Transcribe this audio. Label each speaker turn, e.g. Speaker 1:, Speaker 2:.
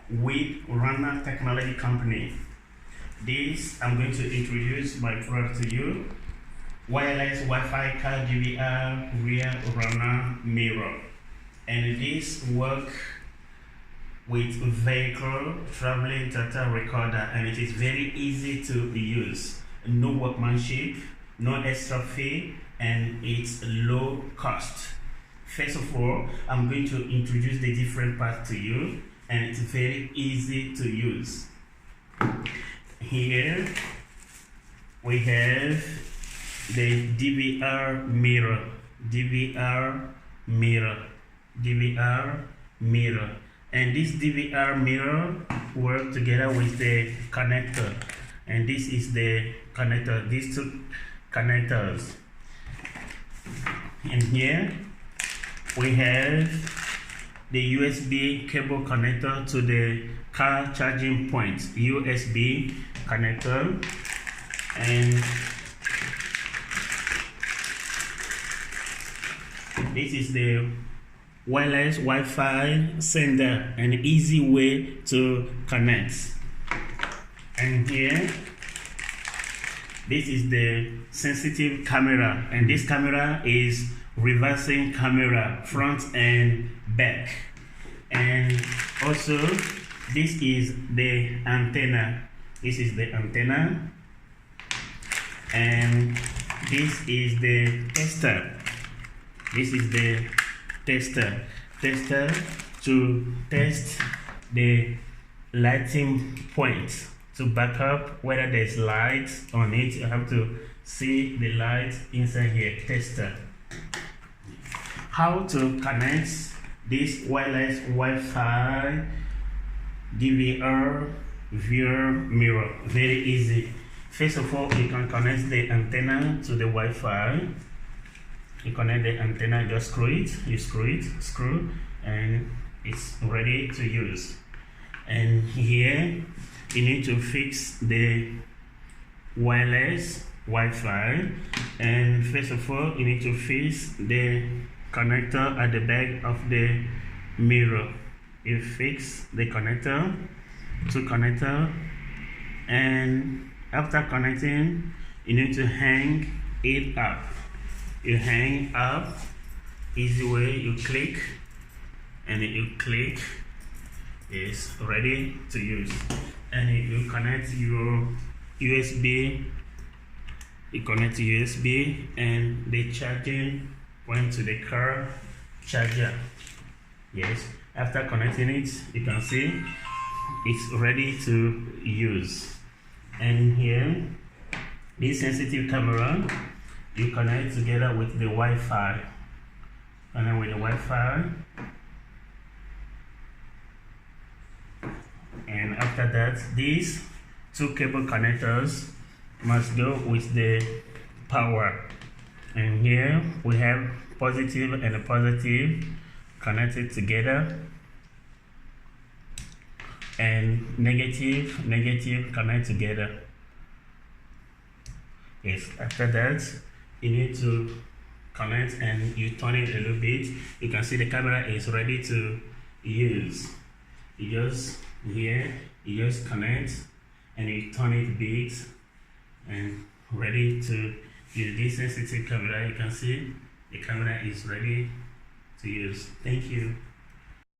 Speaker 1: with Runner Technology Company. This I'm going to introduce my product to you. Wireless Wi-Fi car DVR rear runner mirror, and this work with vehicle traveling data recorder, and it is very easy to use. No workmanship, no extra fee, and it's low cost. First of all, I'm going to introduce the different parts to you, and it's very easy to use. Here we have the DVR mirror, and this DVR mirror work together with the connector, and this is the connector, these two connectors. And here we have the USB cable connector to the car charging point, USB connector, and this is the wireless Wi-Fi sender, an easy way to connect. And here, this is the sensitive camera, and this camera is reversing camera, front and back. And also, this is the antenna. This is the antenna, and this is the tester. This is the tester to test the lighting point, to back up whether there's light on it. You have to see the light inside here. Tester. How to connect this wireless Wi-Fi DVR viewer mirror? Very easy. First of all, you can connect the antenna to the Wi-Fi. You connect the antenna, just screw it, and it's ready to use. And here you need to fix the wireless Wi-Fi, and first of all you need to fix the connector at the back of the mirror. You fix the connector, two connector, and after connecting you need to hang it up. You hang up, easy way, you click, and you click, it's ready to use. And you connect your USB, and the charging point to the car charger. Yes, after connecting it, you can see it's ready to use. And here, this sensitive camera, you connect together with the Wi-Fi. And then with the Wi-Fi, and after that, these two cable connectors must go with the power. And here we have positive and a positive connected together, and negative connect together. Yes, after that, you need to connect, and you turn it a little bit. You can see the camera is ready to use. You just connect, and you turn it a bit, and ready to use this sensitive camera. You can see the camera is ready to use. Thank you.